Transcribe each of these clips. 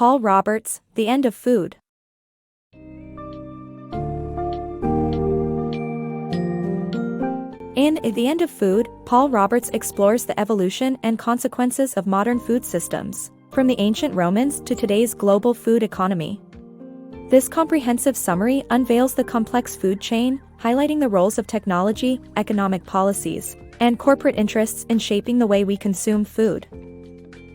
Paul Roberts, The End of Food. In The End of Food, Paul Roberts explores the evolution and consequences of modern food systems, from the ancient Romans to today's global food economy. This comprehensive summary unveils the complex food chain, highlighting the roles of technology, economic policies, and corporate interests in shaping the way we consume food.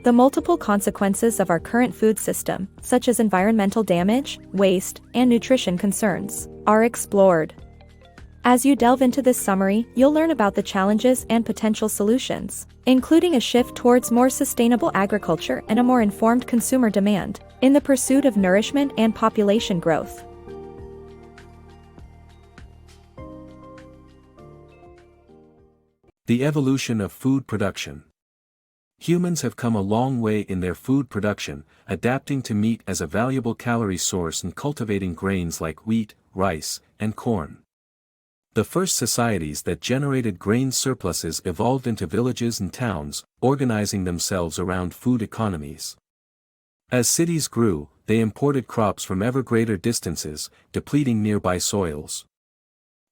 The multiple consequences of our current food system, such as environmental damage, waste, and nutrition concerns, are explored. As you delve into this summary, you'll learn about the challenges and potential solutions, including a shift towards more sustainable agriculture and a more informed consumer demand, in the pursuit of nourishment and population growth. The evolution of food production. Humans have come a long way in their food production, adapting to meat as a valuable calorie source and cultivating grains like wheat, rice, and corn. The first societies that generated grain surpluses evolved into villages and towns, organizing themselves around food economies. As cities grew, they imported crops from ever greater distances, depleting nearby soils.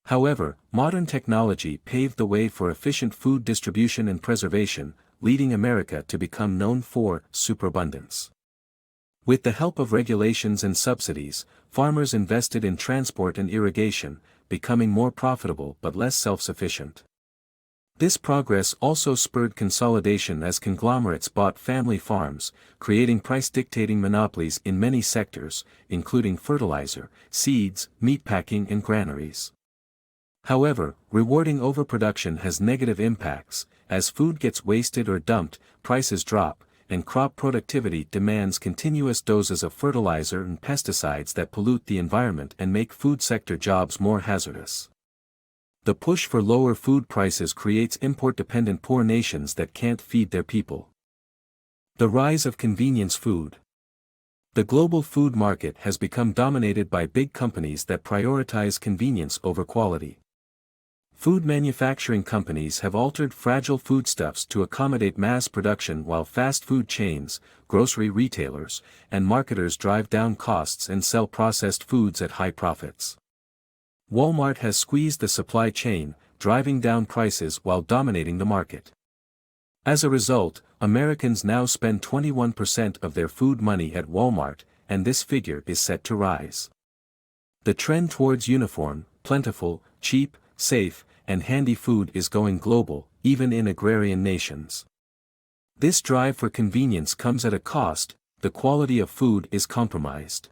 However, modern technology paved the way for efficient food distribution and preservation, leading America to become known for superabundance. With the help of regulations and subsidies, farmers invested in transport and irrigation, becoming more profitable but less self-sufficient. This progress also spurred consolidation as conglomerates bought family farms, creating price-dictating monopolies in many sectors, including fertilizer, seeds, meatpacking and granaries. However, rewarding overproduction has negative impacts. As food gets wasted or dumped, prices drop, and crop productivity demands continuous doses of fertilizer and pesticides that pollute the environment and make food sector jobs more hazardous. The push for lower food prices creates import-dependent poor nations that can't feed their people. The rise of convenience food. The global food market has become dominated by big companies that prioritize convenience over quality. Food manufacturing companies have altered fragile foodstuffs to accommodate mass production while fast food chains, grocery retailers, and marketers drive down costs and sell processed foods at high profits. Walmart has squeezed the supply chain, driving down prices while dominating the market. As a result, Americans now spend 21% of their food money at Walmart, and this figure is set to rise. The trend towards uniform, plentiful, cheap, safe, and handy food is going global, even in agrarian nations. This drive for convenience comes at a cost. The quality of food is compromised.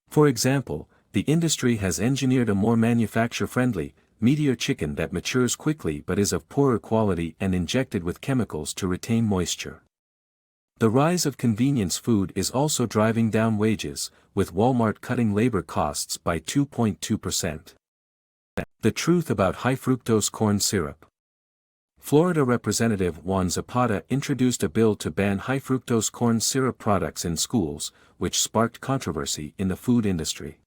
For example, the industry has engineered a more manufacturer-friendly, meatier chicken that matures quickly but is of poorer quality and injected with chemicals to retain moisture. The rise of convenience food is also driving down wages, with Walmart cutting labor costs by 2.2%. The truth about high-fructose corn syrup. Florida Representative Juan Zapata introduced a bill to ban high-fructose corn syrup products in schools, which sparked controversy in the food industry.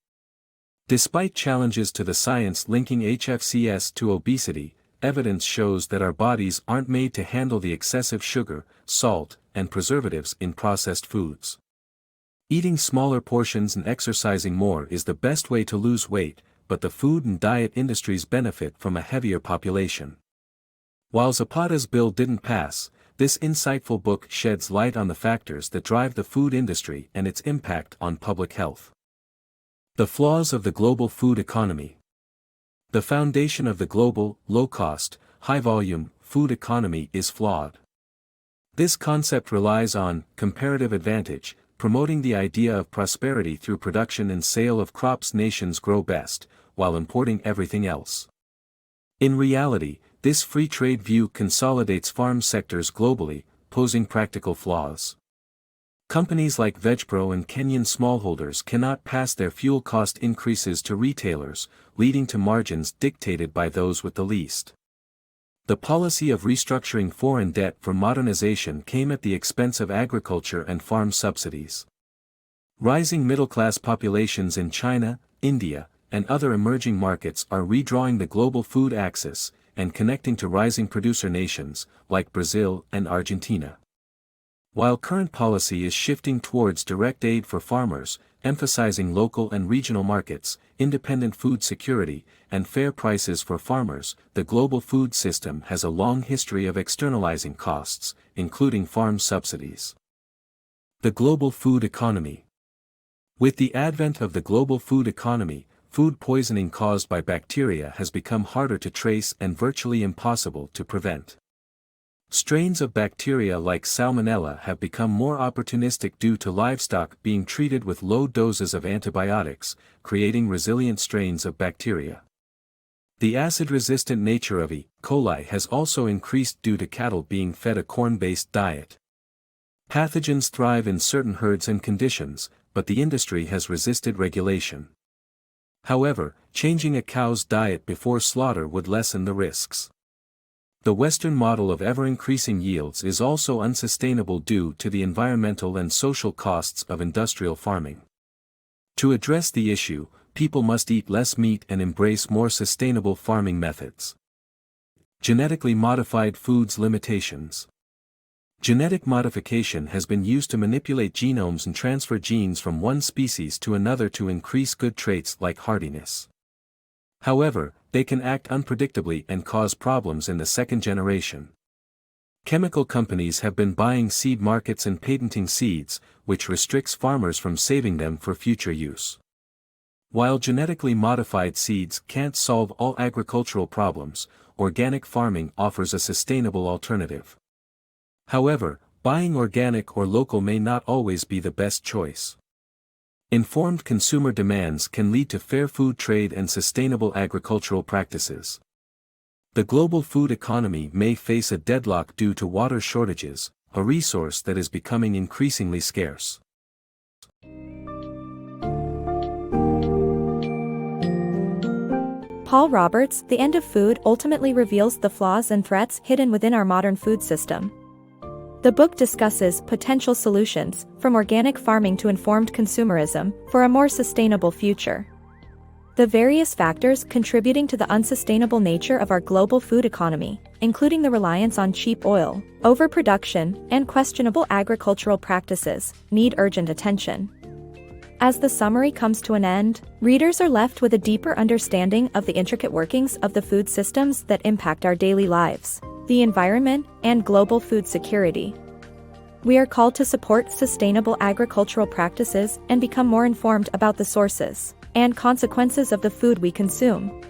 Despite challenges to the science linking HFCS to obesity, evidence shows that our bodies aren't made to handle the excessive sugar, salt, and preservatives in processed foods. Eating smaller portions and exercising more is the best way to lose weight, but the food and diet industries benefit from a heavier population. While Zapata's bill didn't pass, this insightful book sheds light on the factors that drive the food industry and its impact on public health. The flaws of the global food economy. The foundation of the global, low-cost, high-volume, food economy is flawed. This concept relies on comparative advantage, promoting the idea of prosperity through production and sale of crops nations grow best, while importing everything else. In reality, this free trade view consolidates farm sectors globally, posing practical flaws. Companies like VegPro and Kenyan smallholders cannot pass their fuel cost increases to retailers, leading to margins dictated by those with the least. The policy of restructuring foreign debt for modernization came at the expense of agriculture and farm subsidies. Rising middle-class populations in China, India, and other emerging markets are redrawing the global food axis, and connecting to rising producer nations, like Brazil and Argentina. While current policy is shifting towards direct aid for farmers, emphasizing local and regional markets, independent food security, and fair prices for farmers, the global food system has a long history of externalizing costs, including farm subsidies. The global food economy. With the advent of the global food economy, food poisoning caused by bacteria has become harder to trace and virtually impossible to prevent. Strains of bacteria like Salmonella have become more opportunistic due to livestock being treated with low doses of antibiotics, creating resilient strains of bacteria. The acid-resistant nature of E. coli has also increased due to cattle being fed a corn-based diet. Pathogens thrive in certain herds and conditions, but the industry has resisted regulation. However, changing a cow's diet before slaughter would lessen the risks. The Western model of ever-increasing yields is also unsustainable due to the environmental and social costs of industrial farming. To address the issue, people must eat less meat and embrace more sustainable farming methods. Genetically modified foods limitations. Genetic modification has been used to manipulate genomes and transfer genes from one species to another to increase good traits like hardiness. However, they can act unpredictably and cause problems in the second generation. Chemical companies have been buying seed markets and patenting seeds, which restricts farmers from saving them for future use. While genetically modified seeds can't solve all agricultural problems, organic farming offers a sustainable alternative. However, buying organic or local may not always be the best choice. Informed consumer demands can lead to fair food trade and sustainable agricultural practices. The global food economy may face a deadlock due to water shortages, a resource that is becoming increasingly scarce. Paul Roberts' The End of Food ultimately reveals the flaws and threats hidden within our modern food system. The book discusses potential solutions, from organic farming to informed consumerism, for a more sustainable future. The various factors contributing to the unsustainable nature of our global food economy, including the reliance on cheap oil, overproduction, and questionable agricultural practices, need urgent attention. As the summary comes to an end, readers are left with a deeper understanding of the intricate workings of the food systems that impact our daily lives, the environment, and global food security. We are called to support sustainable agricultural practices and become more informed about the sources and consequences of the food we consume.